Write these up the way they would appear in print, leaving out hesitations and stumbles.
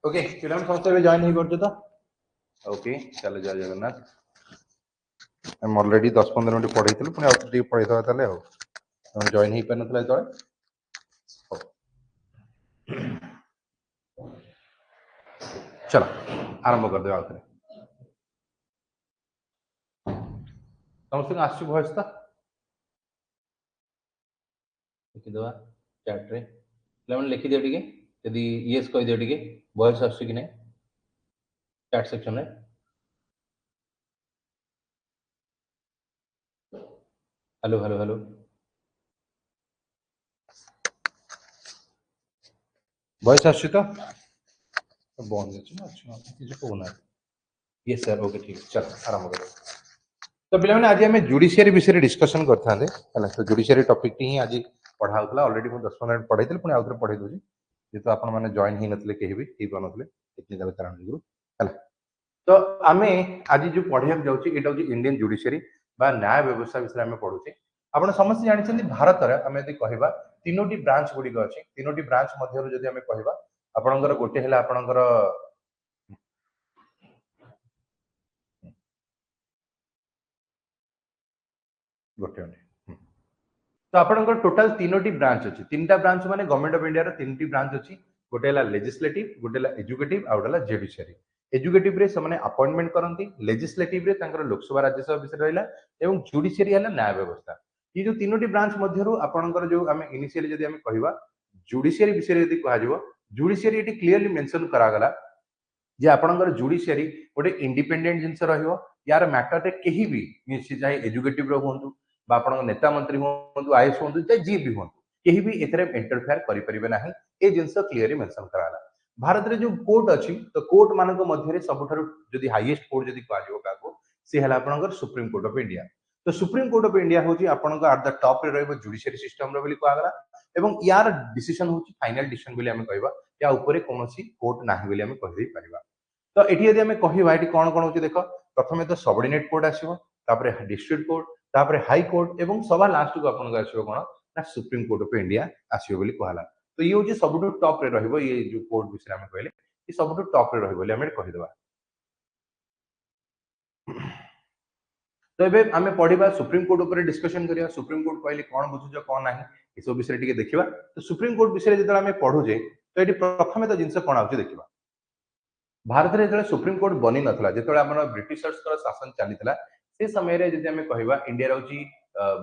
okay पिला समस्त join हो करछ तो ओके चलो जय जगन्नाथ हम ऑलरेडी 10-15 मिनट पढ़ाई पुणी आउ टे पढ़ाई दवा ताले हो जॉइन हो पार नथला तळे चलो आरंभ कर दे आउथरे समस्त आसु भॉइस तो लिखि दवा चैट रे लेमन लिखि दियो टिके यदि यस कहि दियो टिके वॉइस आसु कि नै चैट सेक्शन में हेलो हेलो हेलो वॉइस आसु तो बंद अछि ना अच्छा किछ कोना यस सर ओके ठीक चल आरंभ करो तो पिला माने आज हमें जुडिशियरी विषय डिस्कशन करथांदे हला तो जुडिशियरी टॉपिक ही आज पढ़ा होतला ऑलरेडी मु 10 मिनिट पढ़ाइतल पुणी आउथरे पढ़ाई दोजी जेतो आपण माने जॉइन ही नथले केहि भी ही बनथले टेक्निकल कारण गुरु हला तो आमे आज जो पढ़िया जाउची एटा होची इंडियन जुडिशियरी बा न्याय व्यवस्था विषय हमें पढुचे आपण समस्त जानि छथि भारत रे हमें यदि कहबा तीनोटी ब्रांच गुडी अछि तीनोटी ब्रांच मध्यरु जदि हमें कहबा आपणकर गोटे हला आपणकर गोटे तो आपणकर टोटल तीनोटी ब्रांच अछि तीनटा ब्रांच माने गवर्नमेंट ऑफ इंडिया रो तीनटी ब्रांच अछि गोटे हला लेजिस्लेटिव गोटे हला एजुकेटिव आ हला जुडिशियरी एजुकेटिव रे समने अपॉइंटमेंट करंती लेजिस्लेटिव रे तांकर लोकसभा राज्यसभा विषय रहला एवं जुडिशियरी हला न्याय व्यवस्था ये जो तीनोटी ब्रांच मध्यरु आपणकर जो हमें इनिशियली जदि हमें कहबा जुडिशियरी विषय यदि कहा जिवो जुडिशियरी एटी क्लियरली मेंशन करा गला जे आपणकर जुडिशियरी गोटे इंडिपेंडेंट जिंस रहियो यार मैटर रे केही भी निश्चित चाहे एजुकेटिव रो होंतु बा आपणकर नेता मंत्री होंतु आईएएस होंतु जे जी भी होंतु केही भी एथरे इंटरफेयर करि परिबे नाही ए जिंस क्लियरली मेंशन कराला भारत रे जो कोर्ट अछि तो कोर्ट मानक मध्य रे सबठारु जदि हाईएस्ट कोर्ट जदि कहा जिवो काको से हला आपणकर सुप्रीम कोर्ट ऑफ इंडिया तो सुप्रीम कोर्ट ऑफ इंडिया होची आपणकर एट द टॉप रे रहबो जुडिशियरी सिस्टम रो बोली कहा गला एवं यार डिसीजन होची फाइनल डिसीजन बोली हमें कहबा या ऊपर कोनोसी कोर्ट नाही बोली हमें कहि परिबा तो एठी यदि हमें कहबा एठी कोन कोन होची देखो प्रथमे तो सबऑर्डिनेट कोर्ट आसीबो तापरे डिस्ट्रिक्ट कोर्ट तापरे हाई कोर्ट एवं सभा लास्ट को आपन आसीबो कोन ना सुप्रीम कोर्ट ऑफ इंडिया आसीबो बोली कहला तो ये होची सबटु टॉप रे रहबो ये जो कोर्ट विषय हमें कहले ये सबटु टॉप रे रहबो बोली हमें कहि देबा तो एबे हमें पढिबा सुप्रीम कोर्ट ऊपर डिस्कशन करिया सुप्रीम कोर्ट कहले कोन बुझुजो कोन नाही ए सब विषय टिके देखिबा तो सुप्रीम कोर्ट विषय जदि हमें पढुजे तो एठी प्रथमे तो जिंस कोन आउची देखिबा भारत रे जले सुप्रीम कोर्ट बनी नथला जेतले हमर ब्रिटिशर्स कर शासन चलीतला से समय रे जदि हमें कहबा इंडिया रहउची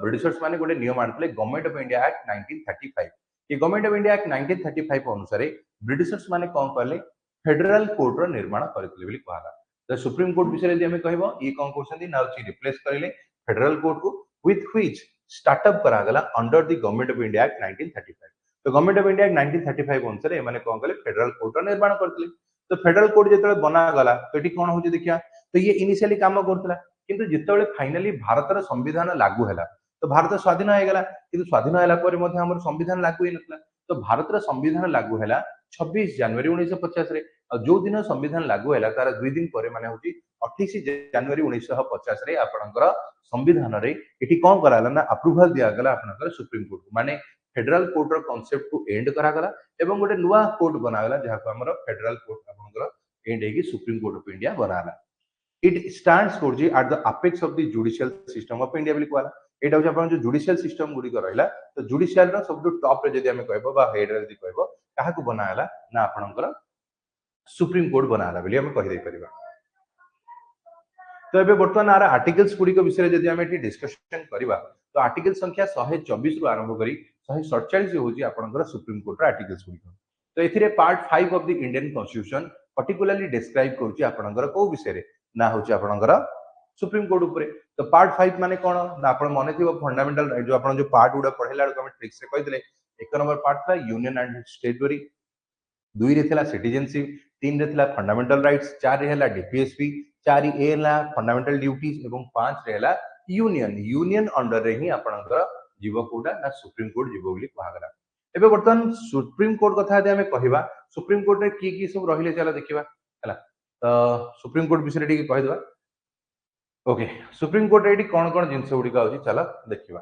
ब्रिटिशर्स माने गोटे नियम आनतले गवर्नमेंट ऑफ इंडिया एक्ट 1935 ये गवर्नमेंट ऑफ इंडिया एक्ट 1935 अनुसार ब्रिटिशर्स माने कोन कहले फेडरल कोर्ट रो निर्माण करथिले बोली कहला तो सुप्रीम कोर्ट विषय जदि हमें कहबो ये कोन कहउछन्ती ना होची रिप्लेस करिले फेडरल कोर्ट को विथ व्हिच स्टार्टअप करा गला under the government of India act 1935 तो गवर्नमेंट ऑफ इंडिया एक्ट 1935 अनुसार माने कोन कहले फेडरल कोर्ट रो निर्माण करथिले तो फेडरल कोर्ट जेतले बना गला तो एटी कोन होची देखिया तो ये इनिशियली काम करथला किंतु जेतले फाइनली भारत रो संविधान लागू हैला तो भारत स्वाधीन हो गला किंतु स्वाधीन हैला पर मध्ये हमर संविधान लागू नथला तो भारत रो संविधान लागू हैला 26 जनवरी 1950 रे जो दिन संविधान लागू हैला तार 2 दिन परे माने होची 28 जनवरी 1950 रे आपनकर संविधान रे एटी कोन कराला ना अप्रूवल दिया गला आपनकर सुप्रीम कोर्ट माने फेडरल कोर्ट रो कांसेप्ट को एंड करा गला एवं गोटे नुवा कोर्ट बना गला जहा को हमर फेडरल कोर्ट आपनकर एंड हेगी सुप्रीम कोर्ट ऑफ इंडिया बनाला इट स्टैंड्स फॉर जी at the apex of the judicial system of India बोली कहला एटा होची आपन जो जुडिशियल सिस्टम गुडी रहला तो जुडिशियल रो सबटु टॉप रे जदी हमें कहबो बा हेड रे जदी कहबो काहा को बनाला ना आपनकर सुप्रीम कोर्ट बनाला बोली हमें कहि दे परिबा तो एबे वर्तमान आर आर्टिकल्स गुडी को विषय जदी हमें एठी डिस्कशन करबा तो आर्टिकल संख्या 124 रु आरंभ करी 147 होची आपनकर सुप्रीम कोर्ट रो आर्टिकल्स गुडी तो एथिरे part 5 of the Indian constitution particularly describe करची आपनकर को विषय रे ना होची आपनकर सुप्रीम कोर्ट ऊपर तो पार्ट 5 माने कोन ना आपण मने थिबो फंडामेंटल राइट जो आपण जो पार्ट उडा पढेला हम ट्रिक से कहि दिले एक नंबर पार्ट था यूनियन एंड टेरिटरी 2 रे थिला सिटीजनशिप 3 रे थिला फंडामेंटल राइट्स 4 रे हला डीपीएसपी 4 ए हला फंडामेंटल ड्यूटीज एवं 5 रे हला यूनियन यूनियन अंडर रे ही आपणकर जीव कोडा ना सुप्रीम कोर्ट जीव बोली कहागला एबे वर्तमान सुप्रीम कोर्ट कथा यदि हमें कहिबा सुप्रीम कोर्ट रे की सब रहिले चला देखिबा हला तो सुप्रीम कोर्ट विषय टी कहि देबा ओके सुप्रीम कोर्ट रे कोन कोन जिंस गुडी का होची चला देखिबा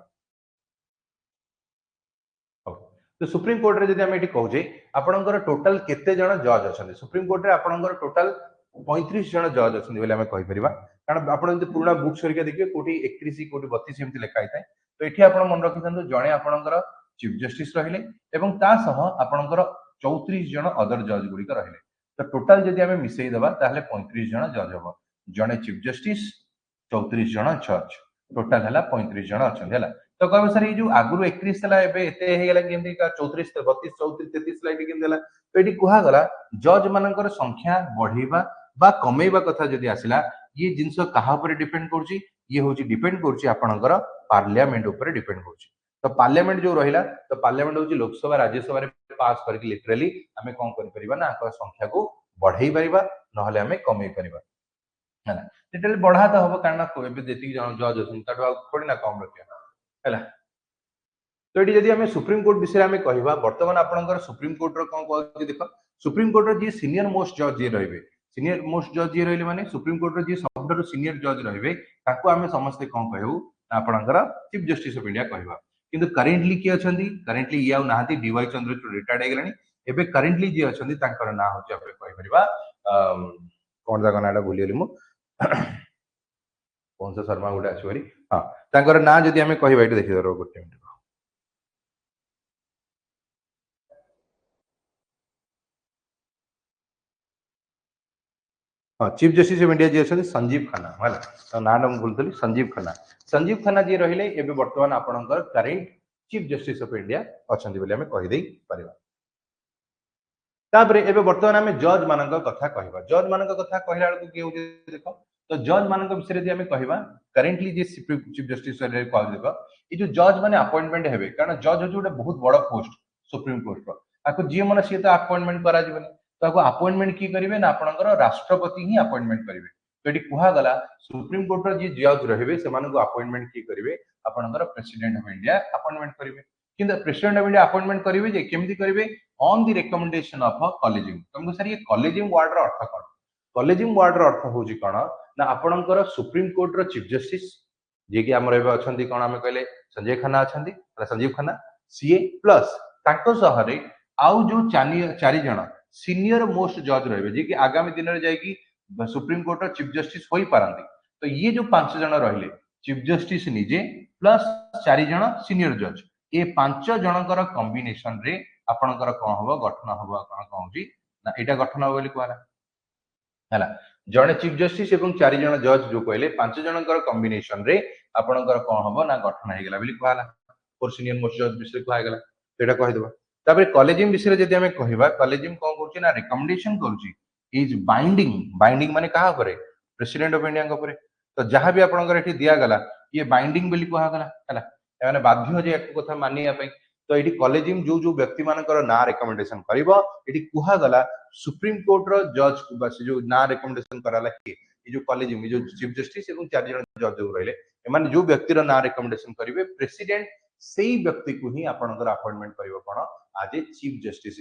तो सुप्रीम कोर्ट रे जदि आम ये कहे आपंकर टोटाल केते जन जज अच्छा सुप्रीम कोर्ट रे आपंकर टोटाल 35 जन जज अच्छा बोले आम कहीपर कारण आप पुराणा बुक्स देखिए कौटी 31 कौटी 32 एमती लिखाई थाए तो ये आप मन रखी था जड़े आपंकर चीफ जस्टिस रहिले आपंकर 34 जन अदर जज गुड़िक रहिले तो टोटाल जदि आम मिसेदेबा 35 जन जज हम जड़े चीफ जस्टिस 34 जन जज टोटाल है 35 जन अच्छा तो कह सर ये आगुरी 31 केमती 34 32 34 33 केमती तो ये कहगला जज मान संख्या बढ़ेवा बा कमेवा कथा जदि आसला ये जिनस कहा डिपेंड कर ये हूँ डिपेंड कर पार्लियामेंट उपर डिपेंड कर तो पार्लियामेंट जो रहा तो पार्लियामेंट हूँ लोकसभा राज्यसभा पास करके लिटराली आम कौन कर संख्या को बढ़ई पार ना आम कमे पार है लिटराली बढ़ा तो हम कारण जी जज अच्छे थोड़ी ना कम रखा है तो ये जब सुप्रीम कोर्ट विषय में कहवा बर्तमान आपंकर सुप्रीम कोर्ट कौन कह देख सुप्रीम कोर्ट जी सीनियर मोस्ट जज जी रे सीनियर मोस्ट जज जी रही माने सुप्रीम कोर्ट जी सब सीनियर जज रे आम समस्ते कौन कहू आपंकर चीफ जस्टिस ऑफ इंडिया कहवा किंतु करेंटली किए अच्छा करेंटली ये ना डीवाई चंद्रचूड़ रिटायर्ड होगलानी एबे करेंटली जी अच्छा ना हूँ कौन जाक ना भूलीगली मु कौन सा शर्मा गोटे आसरी हाँ ना जदि आम कह देखिए गोटे मिनट हाँ चीफ जस्टिस ऑफ इंडिया जी अच्छा संजीव खन्ना है ना ना भूलती संजीव खन्ना जी रही एवं बर्तमान आपंकर current chief justice of India अच्छा आम कहीदे एवं बर्तमान आम जज मान कथा कहवा जज मान कथा कहला बेलू किए देख तो जज मान विषय आम कहवा करेन्टली जी चीफ जस्टिस देख ये जो जज मैंने अपॉइंटमेंट हे कारण जज हूँ गोटे बहुत बड़ पोस्ट सुप्रीम कोर्ट जी मन सी तो अपॉइंटमेंट करा तो अपॉइंटमेंट किए करेंगे ना आपंकर राष्ट्रपति ही अपॉइंटमेंट करेंगे तो ये कहगला सुप्रीम कोर्ट जी जज रहे से अपॉइंटमेंट किए करेंगे आपंकर प्रेसिडेंट ऑफ इंडिया अपॉइंटमेंट करेंगे किंतु प्रेसिडेंट ऑफ इंडिया अपॉइंटमेंट करेंगे केमती करेंगे on the recommendation of collegium तुमको सर ये कॉलेजियम वार्ड रो अर्थ कौन कॉलेजियम वार्ड रो अर्थ हूँ कौन ना आपंकर सुप्रीम कोर्ट रो चीफ जस्टिस जी की आमर अच्छा कौन आम कहले संजय खन्ना अच्छा संजीव खन्ना सीए प्लस आउ जो चारि जन सीनियर मोस्ट जज रहे जी कि आगामी दिन में जाकि सुप्रीम कोर्ट चीफ जस्टिस हो पारती तो ये जो 5 जन रहिले चीफ जस्टिस निजे प्लस 4 जन सीनियर जज ये 5 जनकर कॉम्बिनेशन रे आपनकर कौन हम गठन हम कौन कहूँ ना यहाँ गठन हम कहला है जड़े चीफ जस्टिस और 4 जन जज जो कहले 5 जनकर कॉम्बिनेशन रे आपनकर कौन हम ना गठन होगला कहला फोर सीनियर मोस्ट जज विषय कहगला तो कहीदेव तापर कॉलेजियम विषय जब आम कहवा कॉलेजियम कौन कर रिकमेंडेशन करुच्ची बाइंडिंग बाइंडिंग माने कहा करे प्रेसिडेंट ऑफ इंडिया ऊपर तो जहां भी आपनकर एठी दिया गला ये बाइंडिंग बोली कहगला हैला एमाने बाध्य जे एक कथा मानिया पई तो ये कॉलेजियम जो जो व्यक्ति मानकर ना रिकमेंडेशन करिवो एठी कहगला सुप्रीम कोर्ट रो जज बस जो ना रिकमेंडेशन कराला कि ये जो कॉलेजियम जो चीफ जस्टिस और 4 जन जज जो रहले एमाने जो व्यक्ति रो ना रिकमेंडेशन करिवे प्रेसिडेंट सेही व्यक्ति को ही आपनकर अपॉइंटमेंट करिवो कोन आज ए चीफ जस्टिस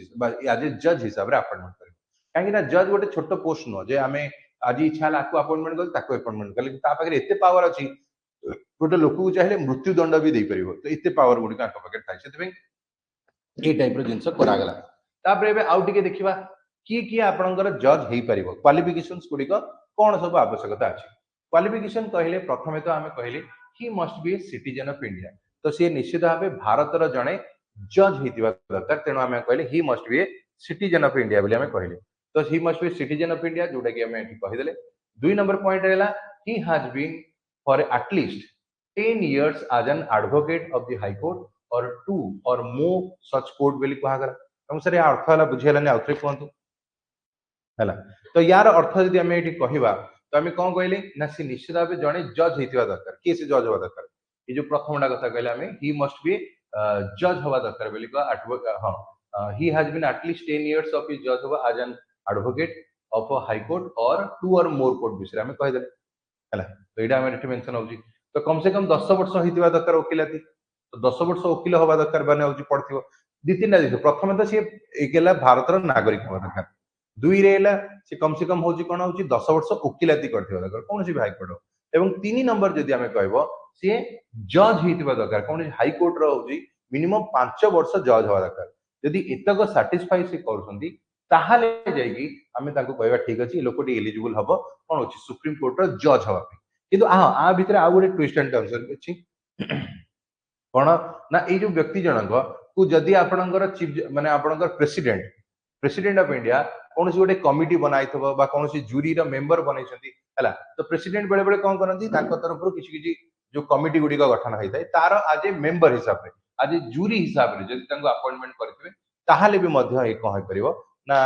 आज ए जज हिसाब रे अपॉइंटमेंट करिवो काहे ना जज गोटे छोट पोस्ट नो जे आमे आज इच्छा हला को अपॉइंटमेंट कल ताको अपॉइंटमेंट कल ता पाखे एते पावर अछि गोटे लोक को चाहे मृत्यु दंड भी दे परिवो तो एते पावर गुडी का पाखे थाइ सेते ये टाइप रो जिंस करा गला तापर एबे आउ टिके देखिबा की आपनकर जज हेई परिवो क्वालिफिकेशंस गुडी को कोन सब आवश्यकता अछि क्वालिफिकेशन कहले प्रथमे तो आमे कहले he must be a citizen of India तो सी निश्चित भाव भारत जड़े जज होता दरकार तेणु आम कहले he must be a citizen of India बोली आम कहले तो he must be citizen of India जोटा कि आम कहीदे 2 नंबर पॉइंट रहा he has been for at least 10 years as an advocate of the high court or 2 or more such court बोली कहगला तुम सर अर्थ है बुझेगानी आउ थे कहतु है तो यार अर्थ जब आम ये कहवा तो आम कौन कहले ना सी निश्चित भाव जड़े जज होता दरकार किए से जज हवा दरकार ये जो प्रथम कथा कहले आम ही मस्ट बी जज हवा दरकार बोली हाँ he has been at least 10 years of his जज हवा as an advocate of a high court और 2 or more कोर्ट विषय आम कहीदे है तो यहाँ आम मेंशन होची तो कम से कम 10 वर्ष होता दरकार वकिलाती तो 10 वर्ष वकिल हवा दरकार माने होची पड़थिबो दी तीन देखो प्रथम तो सी एक भारत नागरिक हवा दरकार 2 रे से कम होची कोन होची 10 वर्ष वकिलाती करथिबो दरकार कौन सी हाई कोर्ट एवं 3 नंबर जदि आम कहबो सी जज होता दरकार कौन हाई कोर्ट रो होची मिनिमम 5 वर्ष जज हवा दरकार जदि एतक साटिस्फाई से करछंती ताहाले जाईकी आमे ताको कहबा ठीक अछि लोकटी एलिजिबल हबो कोन अछि सुप्रीम कोर्ट रो जज हवा पे किंतु आ भितर आ गोटे ट्विस्ट एंड टर्न्स अछि कोन ना ए जो व्यक्ति जनक को जदि आपणकर चीफ माने आपणकर प्रेसिडेंट प्रेसिडेंट ऑफ इंडिया कौन गोटे कमिटी बनाई कौन जूरी मेंबर बनई है तो प्रेसिडेंट बेले बेले कौन करती तरफ किसी किसी जो कमिटी गुड़िक गठन होता है तार आज ए मेंबर हिसाब से आज जूरी हिसाब से जब अपॉइंटमेंट करेंगे ताहले भी कौन हो पार ना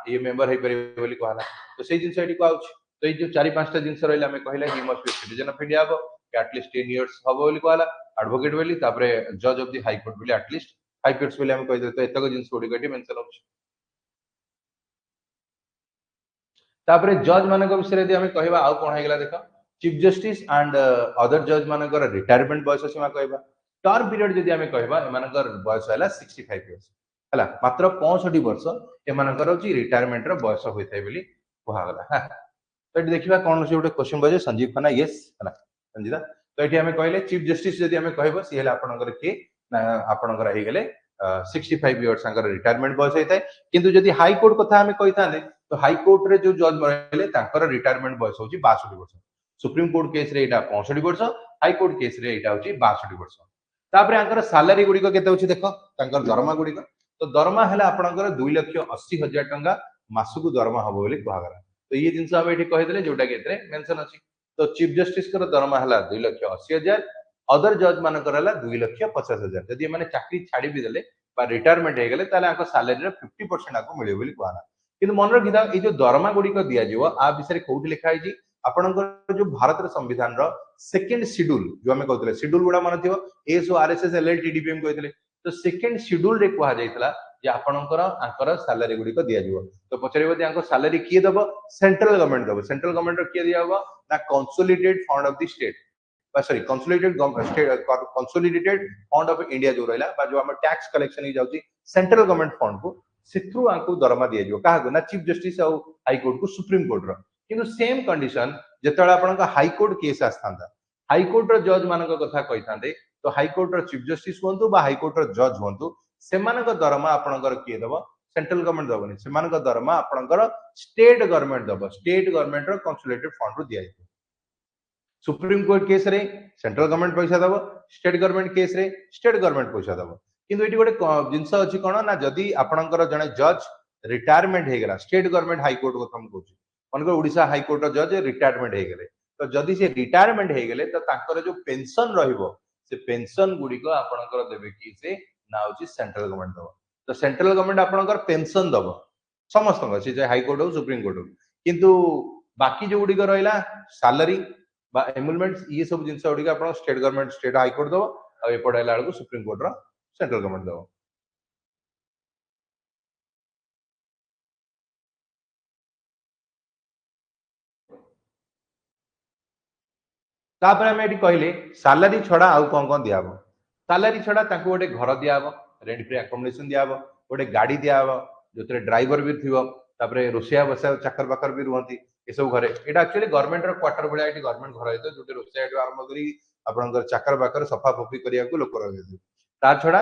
ये मेंबर हो पारे कहला तो से जिन कहूँ तो ये जो 4-5टा जिनस रहा कहला ही must be citizen of India हम एटलिस्ट 10 इयर्स हम बोली कहला एडवोकेट बोली तापर जज ऑफ द हाई कोर्ट बोली एटलिस्ट 5 इयर्स बोली हम कहि तो एतक जिनस गुड़िक मेंशन होछि तापर जज मान विषय यदि आम कहवा आउ कौन होगा देख चीफ जस्टिस एंड अदर जज मान रिटायरमेंट बयस सीमा कहवा टर्म पीरियड जदि आम कहवा एमानकर बयस है 65 इयर्स है मात्र 65 वर्ष एमानकर होची रिटायरमेंट रो बयस होइथाय बोली कहगला हां तो ये देखिबा कोन से गोटे क्वेश्चन बजे संजीव खन्ना यस है संजीदा तो ये आम कहले चीफ जस्टिस जदि आम कहबो सी हेला आपनकर के आपनकर हे गेले 65 इयर्स आंकर रिटायरमेंट बयस होइथाय किंतु जदि हाई कोर्ट कथा आम कहिताने तो हाई कोर्ट रे जो जज रहले तांकर रिटायरमेंट बयस होची 62 वर्ष सुप्रीम कोर्ट केस रे एटा 65 वर्ष हाई कोर्ट केस रे एटा होची 62 वर्ष तापर आंकर सैलरी गुडी को केते होची देखो तांकर दरमा गुडी को तो दरमा हैला आपनकर 2,80,000 टंका मासकु दरमा हबो बोली कहगला तो ये जिनस हम एठी कहि देले जोटा के एतरे मेंशन अछि तो चीफ जस्टिस कर दरमा हैला 2,80,000 अदर जज मानकर हैला 2,50,000 जदि माने चाकरी छाडी भी देले बा रिटायरमेंट हे गेले ताले आंको सैलरी रे 50% आको मिलियो बोली कहला किंतु मन रखिदा ए जो दरमा गुडी को दिया जीवो आ विषय कोठी लिखा है जी आपनकर जो भारत रे संविधान रो सेकंड शेड्यूल जो हमें कहतले शेड्यूल गुडा मन थियो एसओ आरएसएस एलएल टीडीपीएम कहतले तो सेकंड शेड्यूल रे कहा जाइतला जे आपनकर आंकर सैलरी गुडी को दिया जीवो तो पचरेबो जे आंको सैलरी किए दबो सेंट्रल गवर्नमेंट दबो सेंट्रल गवर्नमेंट रो किए दिया होबो ना consolidated fund of the state sorry consolidated fund of India जो रहला बा जो हम टैक्स कलेक्शन ही जाउची सेंट्रल गवर्नमेंट फंड को सिथ्रु आंको दरमा दिया जीवो काहा ना चीफ जस्टिस और हाई कोर्ट को सुप्रीम कोर्ट रो किंतु सेम कंडीशन जेतळे आपनका हाई कोर्ट केस आस्थांदा हाई कोर्ट रो जज मानक कथा कहिथांदे तो हाई कोर्ट रो चीफ जस्टिस हुंतु बा हाई कोर्ट रो जज हुंतु सेमानक दरमा आपनकर किए दबो सेंट्रल गवर्नमेंट दबनी सेमानक दरमा आपनकर स्टेट गवर्नमेंट दबो स्टेट गवर्नमेंट रो कंसोलिडेटेड फंड रो दिया जाय सुप्रीम कोर्ट केस रे सेंट्रल गवर्नमेंट पैसा दबो स्टेट गवर्नमेंट केस रे स्टेट गवर्नमेंट पैसा दबो किंतु एटी गोटे जिंस अछि कोन ना जदी आपनकर जने जज रिटायरमेंट हे गेला स्टेट गवर्नमेंट हाई कोर्ट को हम कहू मनकर ओडिसा हाई कोर्ट रो जज रिटायरमेंट हे गेले तो जदी से रिटायरमेंट हे गेले तो तांकर जो पेंशन रहिबो से पेंशन गुडी को आपनकर देबे कि से ना होची सेंट्रल गवर्नमेंट दबो तो सेंट्रल गवर्नमेंट आपनकर पेंशन दबो समस्त से जे हाई कोर्ट हो सुप्रीम कोर्ट हो किंतु बाकी जो गुडी को रहला सैलरी बा एमुलमेंट ये सब जिंस गुडी को आपन state government state high court दबो आ ए पडायला को सुप्रीम कोर्ट रो सेंट्रल गवर्नमेंट दबो तापर हम एटी कहले सैलरी छडा आउ कोन दियाबो सैलरी छडा ताको गोटे घर दियाबो रेंट फ्री अकोमोडेशन दियाबो गोटे गाड़ी दियाबो जोतरे ड्राइवर भी थिबो तापर रोसिया बसा चाकर बाकर भी रुहंती ए सब घरे एटा एक्चुअली गवर्नमेंट रो क्वार्टर बळा एटी गवर्नमेंट घर हेतो जोटे रोसिया एटु आरंभ करी आपनकर चाकर बाकर सफा फफी करिया को लोक रहते ता छडा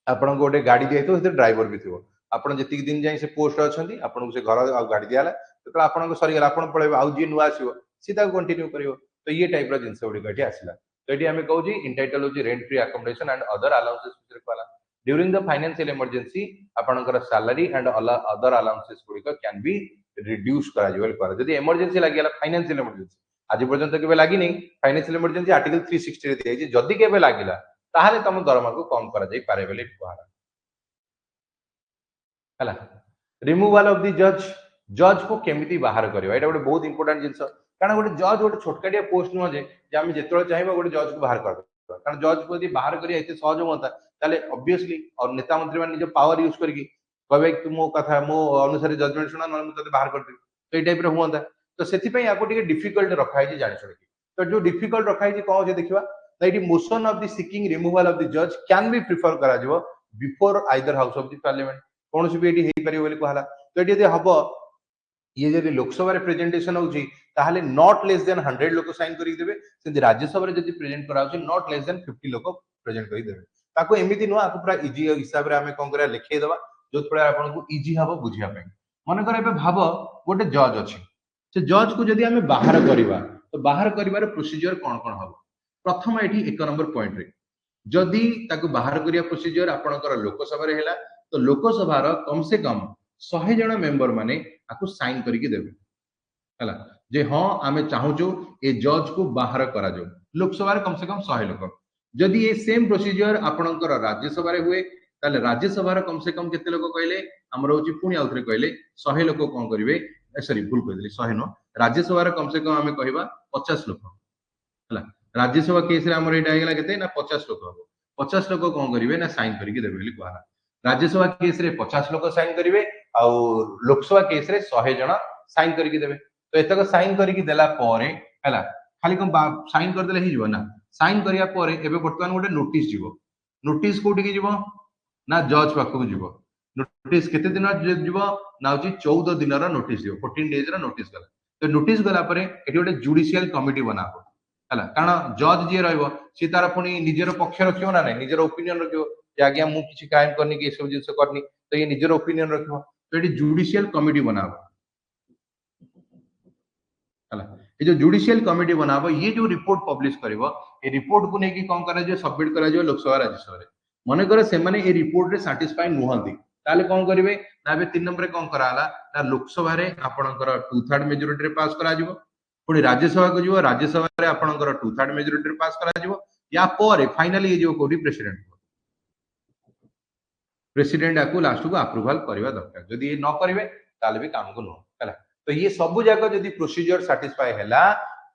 आपन गोटे गाड़ी दियतो हेते ड्राइवर भी थिबो आपन जति दिन जाई से पोस्ट अछंती आपन से घर आ गाड़ी दियाला तो आपन को सरी गेला आपन पळेबो आउ जी नुआ आसीबो सीधा कंटिन्यू करिवो तो ये टाइप रो जिंस गुडी कटी आसिला तो एटी हमें कहू जी इंटाइटल होची rent free accommodation and other allowances विषय कहला ड्यूरिंग द फाइनेंशियल इमरजेंसी आपनकर सैलरी एंड अदर अलाउंसेस गुडी को कैन बी रिड्यूस करा जेवल करा जदी इमरजेंसी लागिला फाइनेंशियल इमरजेंसी आज पर्यंत केबे लागि नै फाइनेंशियल इमरजेंसी आर्टिकल 360 रे दिया जे जदी केबे लागिला ताहाले तम दरमा को कम करा जाई पारे बेले कहला हला रिमूवल ऑफ द जज जज को केमिति बाहर करियो एटा गोटे बहुत इंपोर्टेंट जिंस कारण गोटे जज गोटे छोटकाटिया पोस्ट नुह जे आम जिते चाहिए गोटे जज को बाहर कर कारण जज को बाहर करिया एते सहज होता ताले ऑब्वियसली और नेता मंत्री मान निज पावर यूज करके कहबे कि मो कथा मो अनुसार जजमेंट सुना न तते बाहर कर दे तो ए टाइप रे हुंता तो सेति पई आको टिके डिफिकल्ट रखा है जानि छड़े तो जो डिफिकल्ट रखा है कोन जे देखिबा that motion of the seeking removal of the जज कैन बी प्रिफर करा जिवो before either house of the parliament कोन से भी एटी हेई परियो बोली कहला तो एटी यदि हबो ये जदि लोकसभा रे प्रेजेंटेशन होची ताहले नॉट लेस देन 100 लोक साइन करि देबे सेंति राज्यसभा रे जदि प्रेजेंट करा होची नॉट लेस देन 50 लोक प्रेजेंट करि देबे ताको एमिति नुआ आको पूरा इजी हिसाब रे हमें कोन करा लिखै दबा जो थोड़ा आपन को इजी हबो बुझिया पे मन कर एबे भाबो गोटे जज अछि से जज को जदी हमें बाहर करिवा तो बाहर करिवार प्रोसीजर कोन कोन हबो प्रथम एठी 1 नंबर पॉइंट रे जदी ताको बाहर करिया प्रोसीजर आपनकर लोकसभा रे हैला तो लोकसभा रो कम से कम 100 जण मेंबर माने आको साइन करिके देबे हला जे हां आमे चाहूचो ए जज को बाहर करा जो लोकसभा रे कम से कम 100 लोक जदी ए सेम प्रोसीजर आपनकर राज्यसभा रे हुए ताले राज्यसभा रे कम से कम केते लोक कहले हमर होची पुनी आउथरे कहले 100 लोक कोन करिवे सॉरी भूल कहली 100 नो राज्यसभा रे कम से कम आमे कहबा 50 लोक हला राज्यसभा केस रे हमर एटा हेगला केते ना 50 लोक हबो 50 लोक कोन करिवे ना साइन करके देबे बोली कहला राज्यसभा केस रे 50 लोक साइन करिवे आ लोकसभा केस रे 100 जण साइन करके देबे तो एतक साइन करके देला परे हला खाली कोन साइन कर देले ही जीव ना साइन करिया परे एबे वर्तमान गोटे नोटिस जीव नोटिस कोठी के जीव ना जज पाखु जीव नोटिस केते दिन जीव ना होची 14 दिन रा नोटिस जीव 14 डेज रा नोटिस गला तो नोटिस गला परे एठी गोटे जुडिशियल कमिटी बनाबो हला कारण जज जे रहइबो सी तार पुनी निजेर पक्ष रखियो ना नै निजेर ओपिनियन रखियो जे आज्ञा मु किछि कायम करनी कि सब जिंस करनी तो ये निजेर ओपिनियन रखियो तो एठी जुडिशियल कमिटी बनाबो हला ये जो जुडिशियल कमिटी बनाबो ये जो रिपोर्ट पब्लिश करिवो ए रिपोर्ट को नेकी कोन करा जे सबमिट करा जे लोकसभा राज्यसभा रे मने करे से माने ए रिपोर्ट रे सैटिस्फाई नहंती ताले कोन करिवे ना बे 3 नंबर रे कोन कराला ना लोकसभा रे आपनकर 2/3 मेजॉरिटी रे पास करा जिवो पुणी राज्यसभा को जीव राज्यसभा रे आपनकर 2/3 मेजॉरिटी रे पास करा जिवो या परे फाइनली ये जो कोडी प्रेसिडेंट आकु लास्ट को अप्रूवल करबा दरकार जदी ये न करिवे ताले भी काम को न हला तो ये सब जाक जदी प्रोसीजर सैटिस्फाई हैला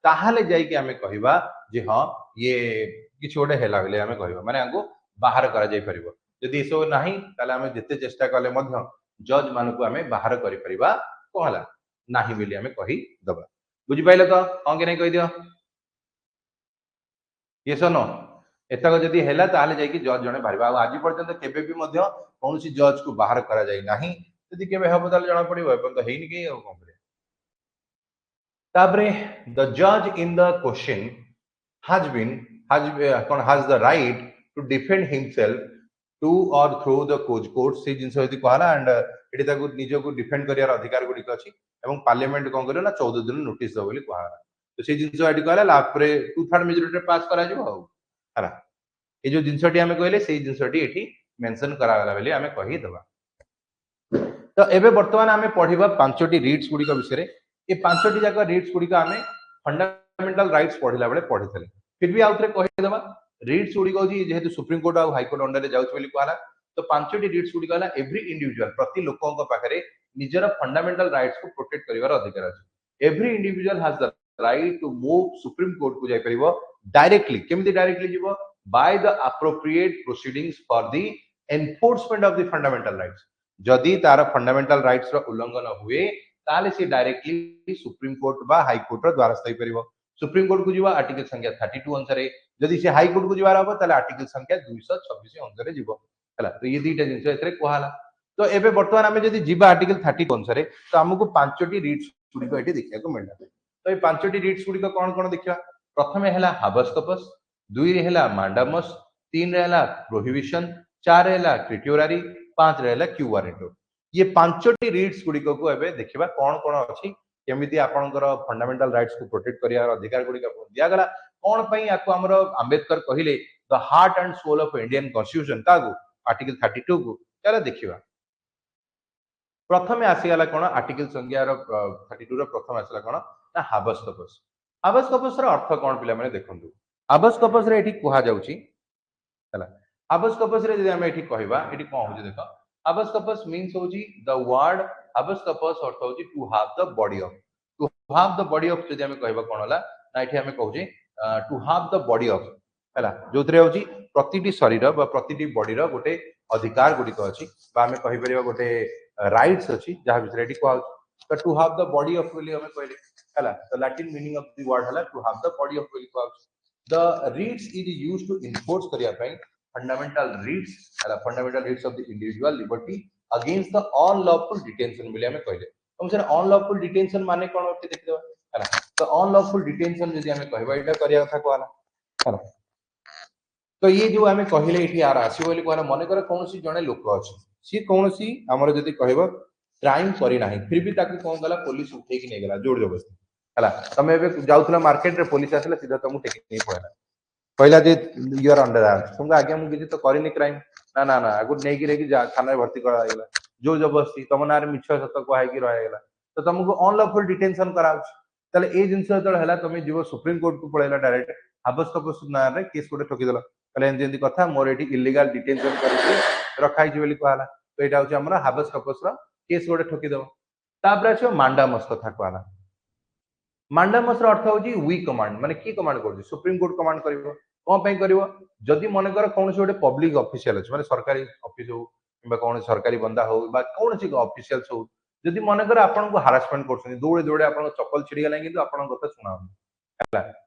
ताहाले जाई कि हमें कहिबा जे हां ये किछ ओडे हैला बेले हमें कहिबा माने आंगो बाहर करा जाई परिबो जदी इसो नाही ताले हमें जते चेष्टा करले मध्य जज मान को हमें बाहर करि परिबा कोहला नाही बेली हमें कहि दबा बुझि पाइले तो हां कि नै कहि दियो यस नो एतक जदी हैला ताहाले जाई कि जज जने बाहरबा आज पर्यंत केबे भी मध्य कोनसी जज को बाहर करा जाई नाही जदी केबे हबो ताले जणा पडिबो अपन तो हेइनी के कोन करे ताबरे द जज in the question has the right to defend himself to or through the court से जिंस होती कहला एंड एटी ताको निजो को डिफेंड करियार अधिकार गुडी अछि एवं पार्लियामेंट कोन करियो ना 14 दिन नोटिस दो बोली कहला तो से जिंस एटी कहला लापरे 2/3 मेजॉरिटी पास करा जिवो हला ए जो जिंसटी हमें कहले से जिंसटी एठी मेंशन करा गला बेली हमें कहि दबा तो एबे वर्तमान हमें पढिबा पांचटी रीड्स गुडी का विषय रे ए पांचटी जाका रीड्स गुडी का हमें फंडामेंटल राइट्स पढिला बेले पढिथले फिर भी आउथरे कहि दबा रीड्स गुडी को जेहेतु सुप्रीम कोर्ट और हाई कोर्ट अंडर रे जाउछ बोली कहला तो पांचटी रीड्स गुडी कहला एवरी इंडिविजुअल प्रति लोकों को पाखरे निजर फंडामेंटल राइट्स को प्रोटेक्ट करिवार अधिकार अछि every individual has the right to move supreme court को जाय परिबो डायरेक्टली केमिति डायरेक्टली जीवो by the appropriate proceedings for the enforcement of the fundamental rights जदी तार फंडामेंटल राइट्स रो उल्लंघन हुए ताले से डायरेक्टली सुप्रीम कोर्ट बा हाई कोर्ट रो द्वारस्थ होई परिबो सुप्रीम कोर्ट को जीवा आर्टिकल संख्या 32 अनुसार जदी से हाई कोर्ट को जीवार हबो ताले आर्टिकल संख्या 226 अनुसार जीवो हला तो ये दीटा जिंस एतरे कोहाला तो एबे वर्तमान हमें जदी जीवा आर्टिकल 32 अनुसार तो हमकु पांचटी रीड्स गुडी को एठी देखिया को मिलला तो ए पांचटी रीड्स गुडी को कोन कोन देखिया प्रथमे हैला हाबस कपस दुई रे हैला मांडामस तीन रे हैला प्रोहिबिशन चार रे हैला क्रिटियोरारी पांच रे हैला क्यू वारेंटो ये पांचटी रीड्स गुडी को एबे देखिबा कोन कोन अछि केमिति आपनकर फंडामेंटल राइट्स को प्रोटेक्ट करियार अधिकार गुडी का दिया गला कोन पई आको हमर अंबेडकर कहिले the heart and soul of Indian constitution कागु आर्टिकल 32 को चला देखिबा प्रथमे आसी गला कोन आर्टिकल संख्या रो 32 रो प्रथम आसला कोन ना हाबस कपस रो अर्थ कोन पिला माने देखंतु हाबस कपस रे एठी कुहा जाउची हला हाबस कपस रे जदि हम एठी कहबा एठी कोन होजे देखो हाबस कपस मींस होजी द वर्ड हाबस कपस अर्थ होजी to have the body of जदि हम कहबा कोन होला ना एठी हम कहूजे to have the body of हला जोथरे होजी प्रतिटी शरीर बा प्रतिटी बॉडी रो गोटे अधिकार गुडी को अछि बा हम कहि परिबा गोटे राइट्स अछि जहा बिसरे एठी को तो to have the body of बोली हमें कहले हला the Latin meaning of the word हला to have the body of बोली को the writs is used to enforce करिया पई fundamental rights of the individual liberty against the unlawful detention बोली हमें कहले हम सर अनलॉफुल डिटेंशन माने कोन होते देख देबा हला तो अनलॉफुल डिटेंशन जदि हमें कहबा एटा करिया कथा कोला हला तो ये जो आम कहले ये यार आसो कहला मनकर कौन जड़े लोक अच्छे सी कौन आमर जदि कह क्राइम करना फिर भी कौन कला पुलिस उठे नहीं जोर जबरदस्ती है तुम ए जाऊला मार्केट रे पुलिस आसला सीधा तुमको टेक नहीं पड़ा कहला जे यू आर अंडर आर्म तुमको आज्ञा मुझे किसी तो करनी क्राइम ना ना ना आगु नहीं थाना भर्ती करागला जो जबरदस्ती तुम ना मिछ सत कही रहीगला तो तुमको अनलॉफुल डिटेंशन कराला ये जिन जो तुम जीव सुप्रीम कोर्ट को पड़ेगा डायरेक्ट हाबस कपस ना केस गोटे ठोकीदेल कहले कथा मोर ये इलीगल डिटेंशन कर रखाई कहला तो यहाँ हूँ आम हाबस कपस केस गोटे ठोकीदेव तापर आस मांडामस कथा कहला मांडामस अर्थ हूँ वी कमांड माने की कमांड कर सुप्रीम कोर्ट कमांड कर कौन कर जदि मनकर कौन गोटे पब्लिक ऑफिशियल अच्छे माने सरकारी ऑफिस हो कि कौन सरकारी बंदा हो कौन ऑफिशियल्स हो जदि मनकर आपन को हारासमेंट कर दौड़े दौड़े आप चप्पल छिड़गला कि आप कथा शुणा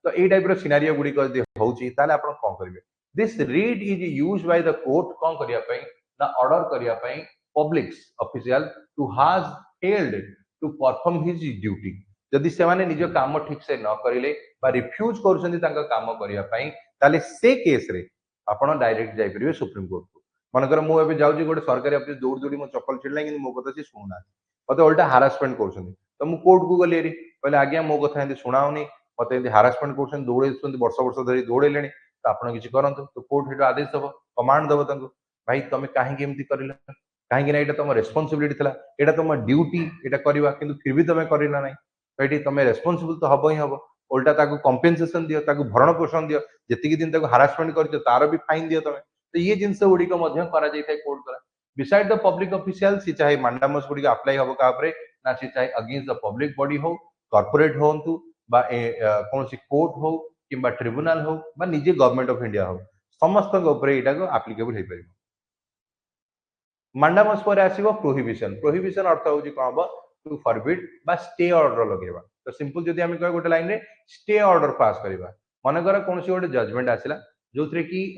तो ये टाइप सिनारियो गुड़िक होती कौन करेंगे this writ is use by the court कौन करने ना ऑर्डर करने public official to has failed to perform his duty जदि से माने निज काम ठीक से न करिले बा रिफ्यूज करूछन्ती तांका काम करिया पई ताले से केस रे आपण डायरेक्ट जाई परिबे सुप्रीम कोर्ट को मनकर मु एबे जाउची गोटे सरकारी ऑफिस दौड़ दौड़ी मो चप्पल छिड़ला कि मो कथा से सुना मते उल्टा हारासमेंट करूछन्ती तो मु कोर्ट को गली रे कहले आज्ञा मो कथा एंती सुनाउनी मते एंती हारासमेंट करूछन दौड़े वर्ष वर्ष धरि दौड़ेलेनी तो आपण किछि करंतु तो कोर्ट हेटो आदेश दबो कमांड दबो तांको भाई तमे काहे के एमती करिला काहे कि ना एटा तम रेस्पोंसिबिलिटी थिला एटा तम ड्यूटी एटा करबा किंतु फिर भी तमे करिला नै तो ये तुम रेस्पॉन्सिबल तो हम ही हम उल्टा ताकू कंपेनसेशन दियो ताकू भरण पोषण दियो जी दिन ताकू हारासमेंट कर तार भी फाइन दियो तुम्हें तो ये जिनस गुड़िक कोर्ट द्वारा बिसाइड द पब्लिक ऑफिशियल सी चाहे मांडामस गुड़िक अप्लाई हम क्या ना सी चाहे अगेंस्ट द पब्लिक बॉडी हो कॉर्पोरेट हो कौन कोर्ट हो कि ट्रिब्यूनल हो निजे गवर्नमेंट ऑफ इंडिया हो समस्त आप्लिकेबल हो पार मांडामस पर आसो प्रोहिबिशन प्रोहिबिशन अर्थ हूँ कौन हम टू फॉरबिड बा स्टे ऑर्डर लगेबा तो सिंपल जदि हम कह गोटे लाइन रे स्टे ऑर्डर पास करबा मनकर कौन गोटे जजमेंट आसला जो थरे कि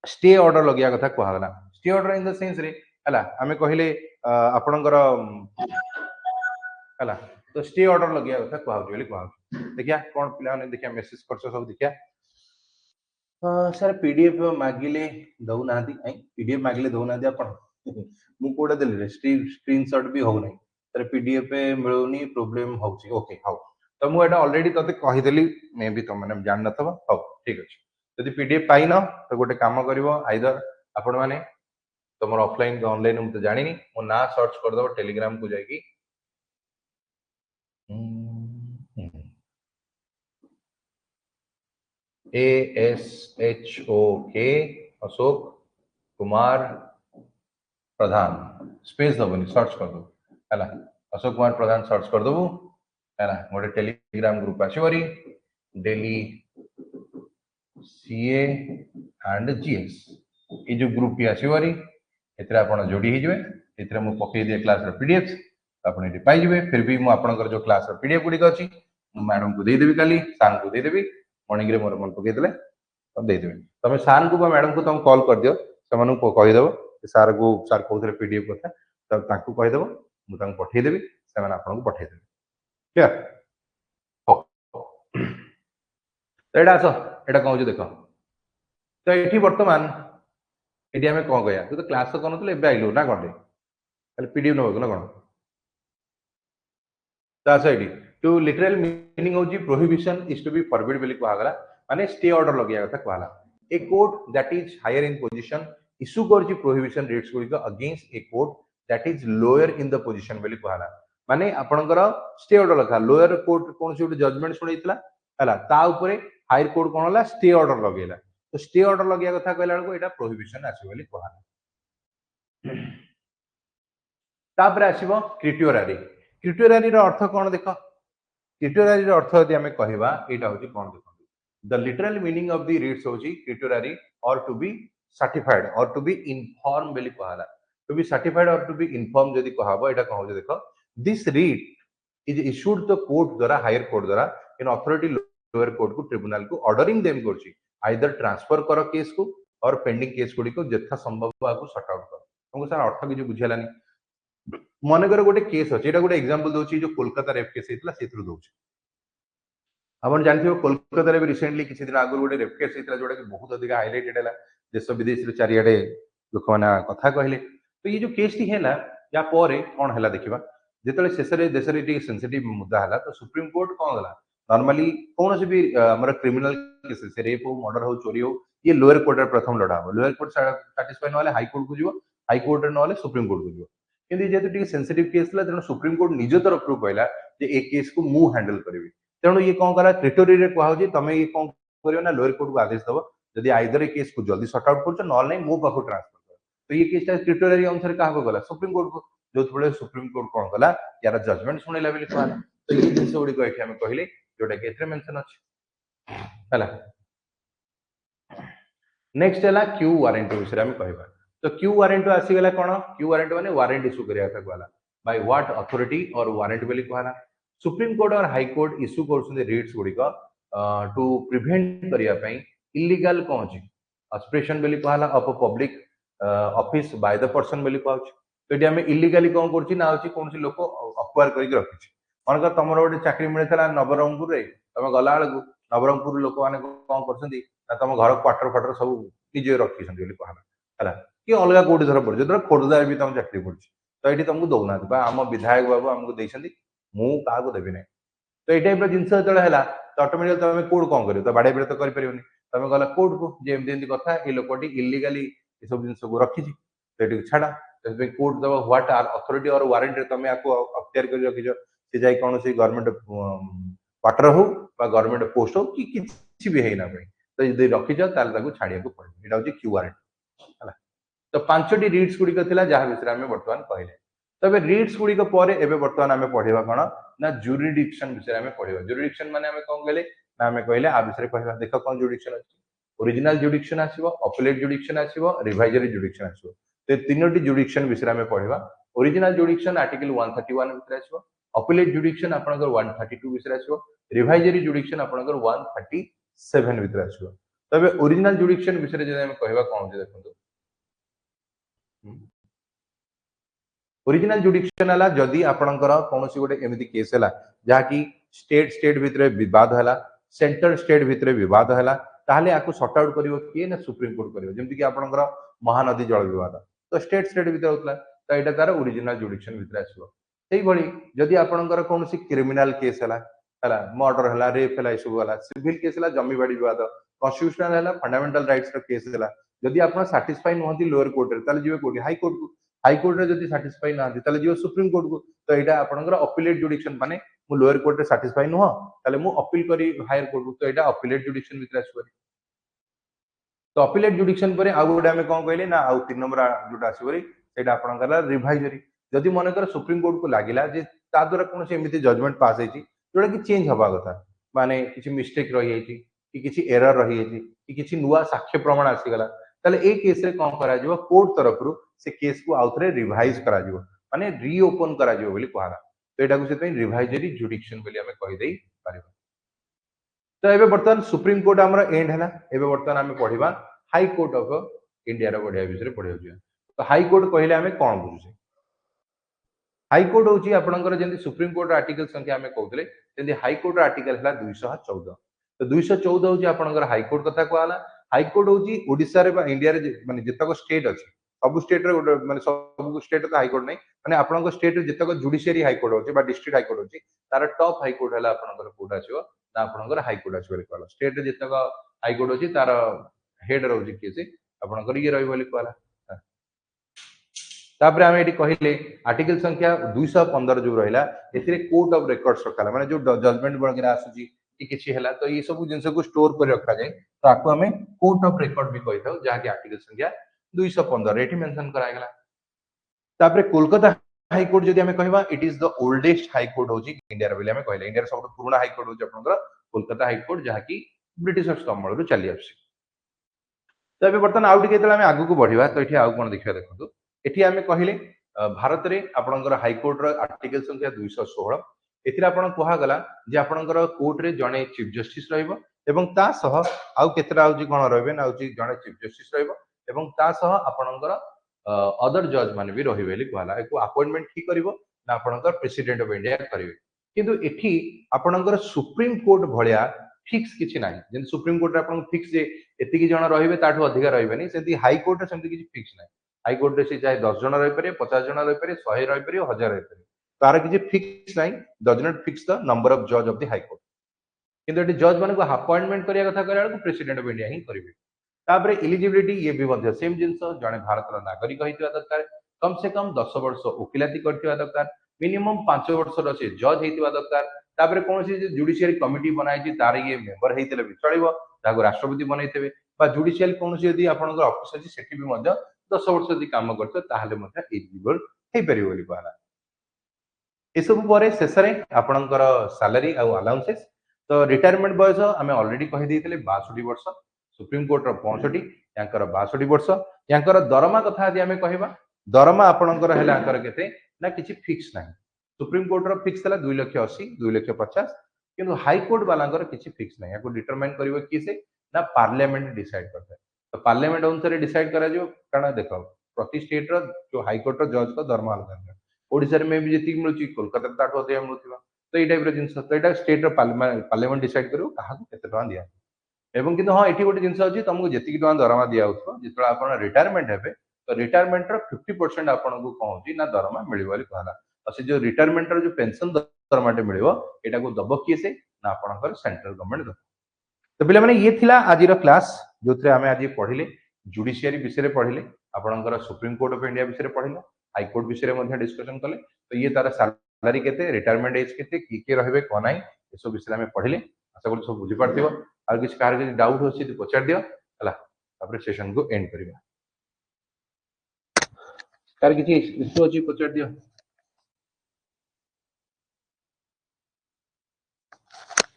स्टे ऑर्डर लगिया कथा कहला stay order in the sense रे हला हमें कहले आपनकर हला तो स्टे ऑर्डर लगिया कथा कहउ बोली कहउ देखिया कोन पिला ने देखिया मैसेज करछो सब देखिया सर पीडीएफ मागिले दउ नादी पीडीएफ मागिले दउ नादी अपन मु कोडा देले स्क्रीनशॉट भी हो नहीं तर पीडीएफ पे मिलुनी प्रॉब्लम होची ओके हाउ तो मु एटा ऑलरेडी तते कहि देली मे भी तुम माने जान नथबा हाउ ठीक अछि यदि पीडीएफ पाइ न तो गोटे काम करिवो आइदर आपण माने तुम ऑफलाइन ऑनलाइन हम तो जानि नी मो ना सर्च कर दो टेलीग्राम को जाई ASHOK अशोक कुमार प्रधान स्पेस दबनी सर्च कर दो है अशोक कुमार प्रधान सर्च कर दबु है गोटे टेलीग्राम ग्रुप आसवरी डेली सीए एंड जीएस ये जो ग्रुप भी आसवरी एथरे आपण जोड़ी हिजबे एथरे मु पकई दिए क्लास रो पीडीएफ आपण एटी पाई जिवे फिर भी मु आपनकर जो क्लास रो पीडीएफ गुडी अछि मैडम को दे देबी काली सार को दे देबी मॉर्निंग रे मोर मन पकई देले तब दे देबे तमे सार को मैडम को तुम कॉल कर दियो सेमानु कहि देबो सार को सार कहते पीडीएफ कथा तब ताकू कहि देबो मु तांको पठेई देबी सेमान आपन को पठेई देबे क्लियर तो एटा आसो एटा कहू देखो तो एठी वर्तमान एठी हमें कौन कहया तू तो क्लास तो करनतले एबे आइलो ना कोन खाली पीडीएफ नबो ना कोन तास एठी टू लिटरल मीनिंग होजी prohibition is to be forbid बोली कहला माने स्टे ऑर्डर लगिया कथा कहला a court that is higher in position issue करछि प्रोहिबिशन रेट्स गुडी against a court that is lower in the position बोली कहला माने आपनकर स्टे ऑर्डर लखा लोअर कोर्ट कोन से जजमेंट सुनैतला हला ता ऊपर हायर कोर्ट कोन हला स्टे ऑर्डर लगेला तो स्टे ऑर्डर लगिया कथा कहला को एटा प्रोहिबिशन आसी बोली कहला तापर आसीबो क्रिटोरारी क्रिटोरारी रो अर्थ कोन देखो क्रिटोरारी रो अर्थ यदि हमें कहबा एटा होची कोन देखो the literal meaning of the reads होची क्रिटोरारी और टू बी सर्टिफाइड और टू बी इन्फॉर्म बोली कहला टू बी सर्टिफाइड और टू बी इन्फॉर्म जदि कहबो एटा कहौ जे देखो this writ is issued the court द्वारा हायर कोर्ट द्वारा इन अथॉरिटी लोअर कोर्ट को ट्रिब्यूनल को ऑर्डरिंग देम करछि आइदर ट्रांसफर करो केस को और पेंडिंग केस गुडी को जथा संभव आकु सॉर्ट आउट करो हमको सर अर्थ कि बुझिलानी मनकर गोटे केस अछि एटा गोटे एग्जांपल दोछि जो कोलकाता रेप केस हेतला सेथरु दोछि आपण जानथिबो कोलकाता रे भी रिसेंटली किछि दिन आगु गोटे रेप केस हितला जोडा कि बहुत अधिक हाइलाइटेड हला देश विदेश रे चारियाडे लोक माने कथा कहले तो ये जो केस टी हैला या परे कोन हैला देखिबा जेतले शेषरे देश रे टी सेंसिटिव मुद्दा हला तो सुप्रीम कोर्ट कोन हला नॉर्मली कोन से भी हमर क्रिमिनल केस से रेप हो मर्डर हो चोरी हो ये लोअर कोर्ट रे प्रथम लड़ा हो लोअर कोर्ट सैटिस्फाई नले हाई कोर्ट को जीवो हाई कोर्ट रे नले सुप्रीम कोर्ट को जीवो किंतु जेतु टी सेंसिटिव केस ला तेणु सुप्रीम कोर्ट निज तरफ रु कहला जे ए केस को मु हैंडल करबी तेणु ये कौन करा क्रिटोरी रे कहा होची तमे ये कौन करियो ना लोअर कोर्ट को आदेश दबो जदि आइदर ए केस को जल्दी सॉर्ट आउट करछ नॉल नहीं मो पाखो ट्रांसफर कर तो ये केस ता क्रिटोरी अनुसार कहा को गला सुप्रीम कोर्ट को जो थोड़े सुप्रीम कोर्ट कौन गला यार जजमेंट सुनेला बेली कहला तो ये जिंस ओडी को एठी हम कहले जोटा के एथरे मेंशन अछि हला नेक्स्ट हला क्यू वारंटी विषय हम कहबा तो क्यू वारंटी आसी गला कोन क्यू वारंटी माने वारंटी इशू करिया था गला बाय व्हाट अथॉरिटी और वारंटी बेली कहला सुप्रीम कोर्ट और हाई कोर्ट इशू कर रिट्स गुड़ी टू प्रिवेंट करने इलीगल कौन अच्छी एक्सप्रेशन बेली कहला of public office by the person बेली कहछ तो ये आम इलीगली कौन कर कौन लोक अक्वायर करके रखी मन कर तुम गोटे चाकरी मिलता नवरंगपुर रे तुम गला बेलू नवरंगपुर लोक मैंने कौन कर तुम घर क्वार्टर फाटर सब निजे रखी कहला है कि अलग कौटी धर पड़े जो खोर्धा भी तुम चाकरी पड़ी तो ये तुमको दौना आम विधायक बाबू आमको देखते मु क्या देवी ना तो ये टाइप जिनस जो है तो ऑटोमेटिक तुम कोर्ट कौन कर तो बाड़े तो करें तुम गला कोर्ट को जमी कथा ये लोकटी इलीगली ये सब जिन को रखी तो ये छाड़ा कोर्ट दब व्हाट आर अथॉरिटी और वारंटी तुम आपको अख्तियार कर रखी सी जाए कौन गवर्नमेंट क्वार्टर हो गवर्नमेंट पोस्ट हो कि किसी भी है ना तो यदि रखी छाड़िया पड़े यहाँ हूँ क्यू वारंटी है तो 5टी रिट्स गुड़िक जहाँ विषय आम बर्तमान कहले तबे रिट्स गुड़िक बर्तमान आम पढ़ा कौन ना जुरिडिक्शन विषय आम पढ़ा जुरिडिक्शन माने आम कौन कहले ना आम कहले आ विषय कहवा देख कौन जुरिडिक्शन अच्छी ओरिजिनल जुडिक्शन आसीबो अपीलेट जुडिक्शन आसीबो रिवाइजरी जुडिक्शन आसीबो तो तीनोटी जुडिक्शन विषय आम पढ़ा ओरिजिनल जुडिक्शन आर्टिकल 131 विषय आसीबो अपीलेट जुडिक्शन आपनकर 132 विषय आसीबो रिवाइजरी जुडिक्शन आपनकर 137 विषय आसीबो तबे ओरिजिनल जुडिक्शन विषय जे आम कहवा कौन देखंतु ओरिजिनल जुडिक्शन है जदि आपणकर कौन गोटे एमती केस है जहाँकि स्टेट स्टेट भितर बद है सेंट्रल स्टेट भितर बद है ताहले आपको सॉर्ट आउट करिवो किए ना सुप्रीम कोर्ट करिवो जेमति कि आपणकर महानदी जल विवाद तो स्टेट स्टेट भितर होतला तो एटा तार ओरिजिनल जुडिक्शन भितर आसीबो सेही भली जदि आपणकर कौन क्रिमिनल केस है मर्डर है रेप है सब है सिविल केस है जमी बाड़ी विवाद कन्स्टिट्यूशनल है फंडामेंटल राइट्स केस है जदि आप साटिस्फाई नुहति लोअर कोर्ट रे जीवे कोर्ट हाई कोर्ट को हाई कोर्ट रे जदि साटिस्फाई ना ताले जीव सुप्रीम कोर्ट को तो एटा आपनकर अपीलेट जुडिक्शन माने मु लोअर कोर्ट रे साटिस्फाई नुह ताले मु अपील करी हायर कोर्ट को तो एटा अपीलेट जुडिक्शन भितर आसबो तो अपीलेट जुडिक्शन परे आ गोटे आमे कोन कहले ना आ 3 नंबर जोटा आसबो सेटा आपनकर रिवाइजरी जदि मनकर सुप्रीम कोर्ट को लागिला जे ता द्वारा कोन से एमिति जजमेंट पास हेची जोटा कि चेंज हबा कथा माने किछि मिस्टेक रहि हेची कि किछि एरर रहि हेची कि किछि नुवा साक्ष्य प्रमाण आसी गला ताले ए केस रे कोन करा जिवो कोर्ट तरफ रु से केस को आउथरे रिवाइज करा जिवो माने रीओपन करा जिवो बोली कहला तो एटा को से रिवाइजरी जुडिक्शन बोली हमें कहि देई पारिबा तो एबे वर्तमान सुप्रीम कोर्ट हमरा एंड हैला एबे वर्तमान हमें पढिबा हाई कोर्ट ऑफ इंडिया रो बढ़िया विषय पढियो जिया तो हाई कोर्ट कहले हमें कोन बुझुछे हाई कोर्ट होची आपनकर जेंति सुप्रीम कोर्ट आर्टिकल संख्या हमें कहउतले जेंति हाई कोर्ट आर्टिकल हैला 214 तो 214 होची आपनकर हाई कोर्ट कथा कहला हाई कोर्ट होची ओडिसा रे बा इंडिया रे माने जतक स्टेट अछि सब स्टेट रे माने सब स्टेट तो हाई कोर्ट नहीं माने आपनकर स्टेट रे जतक जुडिशियरी हाई कोर्ट होची बा डिस्ट्रिक्ट हाई कोर्ट होची तार टॉप हाई कोर्ट हैला आपनकर कोर्ट आछो ना आपनकर हाई कोर्ट आछो बोली कहला स्टेट रे जतक हाई कोर्ट होची तार हेड रहउची केसे आपनकर ये रहि बोली कहला तापर आमे एटी कहिले आर्टिकल संख्या 215 जो रहिला एथिरे कोर्ट ऑफ रिकॉर्ड्स रखला माने जो जजमेंट वगैरह आसुची कि किछि हैला तो ये सब जिंस को स्टोर कर रखा जाए तो आपको हमें कोर्ट ऑफ रिकॉर्ड भी कहि थाउ जहा कि आर्टिकल संख्या 215 एटी मेंशन करा गेला तापर कोलकाता हाई कोर्ट जदि हमें कहबा it is the oldest high court होची इंडिया रे बोली हमें कहले इंडिया रे सबसे पुराना हाई कोर्ट होची आपनकर कोलकाता हाई कोर्ट जहा कि ब्रिटिशर्स कमल रु चली आसी तो एबे बर्तन आउट केतला हमें आगु को बढ़िबा तो एठी आउ कोन देखिया देखंतु एठी आमे कहले भारत रे आपनकर हाई कोर्ट रो आर्टिकल संख्या 216 एथिरा आपन कोहा गला जे आपनकर कोर्ट रे जणे चीफ जस्टिस रहइबो एवं ता सह आउ केतरा आउची कोन रहबे ना आउची जणे चीफ जस्टिस रहइबो एवं ता सह आपनकर अदर जज माने भी रहिबेली कहला एको अपॉइंटमेंट की करिवो ना आपनकर प्रेसिडेंट ऑफ इंडिया करिवे किंतु एठी आपणकर सुप्रीम कोर्ट भलिया फिक्स किछि नाही जेन सुप्रीम कोर्ट रे आपन फिक्स जे एतिकी जण रहिबे ताठू अधिक रहिबे नहीं सेति हाई कोर्ट रे सेमति किछि फिक्स नाही हाई कोर्ट रे से चाहे 10 जण रहि पारे 50 जण रहि पारे 100 रहि पारे 1000 रहि पारे तार किछि फिक्स नाही does not fix the number of जज ऑफ द हाई कोर्ट किंतु एटी जज मानको अपॉइंटमेंट करिया कथा कहला बेलको प्रेसिडेंट ऑफ इंडिया ही करिवे तापरे एलिजिबिलिटी ये भी मध्य सेम जिंस जने भारत रो नागरिक होइतिबा दरकार कम से कम 10 वर्ष वकिलाती करथिबा दरकार मिनिमम 5 वर्ष रो से जज हेतिबा दरकार तापरे कोनसी जे जुडिशियरी कमिटी बनाइछि तार ये मेंबर हेतिले भी चलिबो ताको राष्ट्रपति बनैतेबे बा जुडिशियल कोनसी यदि आपनकर ऑफिस अछि सेठी भी मध्य 10 वर्ष यदि काम करथो ताहाले मध्य एलिजिबल हे परिबो बोली कहला एसबु पर शेष में आपणकर सालारी आउ अलाउंसेस तो रिटायरमेंट बयस आम अलरेडी कहीदे 62 वर्ष सुप्रीम कोर्ट 65 यांकर 62 वर्ष यांकर दरमा कथा यदि आम कहवा दरमा आपणकर केते ना किछि फिक्स नाही सुप्रीम कोर्ट फिक्स थला 2,80,000 2,50,000 किंतु हाई कोर्ट वालांकर किछि फिक्स नाही याको डिटरमाइन करिवो कि से ना पार्लियामेंट डिसाइड करता है तो पार्लियामेंट अनुसार डिसाइड करा जो कारण देखो प्रति स्टेट रो जो हाई कोर्ट रो जज को दरमा अलग ओडिसा रे में भी जति मिलुची कोलकाता ताठो अधिक मिलुथिबा तो एई टाइप रो जिंस तो एटा स्टेट रो पार्लियामेंट डिसाइड करिवो काहा को केते टका दिया एवं किंतु हां एठी गोटे जिंस अछि तुमको जति टका दरमा दिया होतो जितरा आपण रिटायरमेंट हेबे तो रिटायरमेंट रो 50% आपण को कोन होची ना दरमा मिलिबोली कहला और से जो रिटायरमेंट रो जो पेंशन दरमाटे मिलिबो एटा को दबो किसे ना आपणकर सेंट्रल गवर्नमेंट दो तो पिला माने ये थिला आजिर क्लास जोथरे हमें आज पढ़िले जुडिशियरी विषय रे पढ़िले आपणकर सुप्रीम कोर्ट ऑफ इंडिया विषय रे पढ़िले हाई कोर्ट विषय मध्ये डिस्कशन कले तो ये तार सैलरी केते रिटायरमेंट एज केते की रहबे कोन नाही ए सब विषय में पढ़िले आशा करू सब बुझी पारथिबो आ किछ कार के डाउट होछि तो पचार दियो हला तापर सेशन को एंड करबा कार किछ इश्यू अछि पचार दियो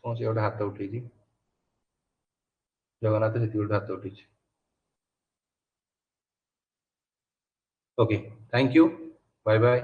कोन से ओडा हाथ उठै छी जगन्नाथ से ओडा हाथ उठै छी okay thank you bye bye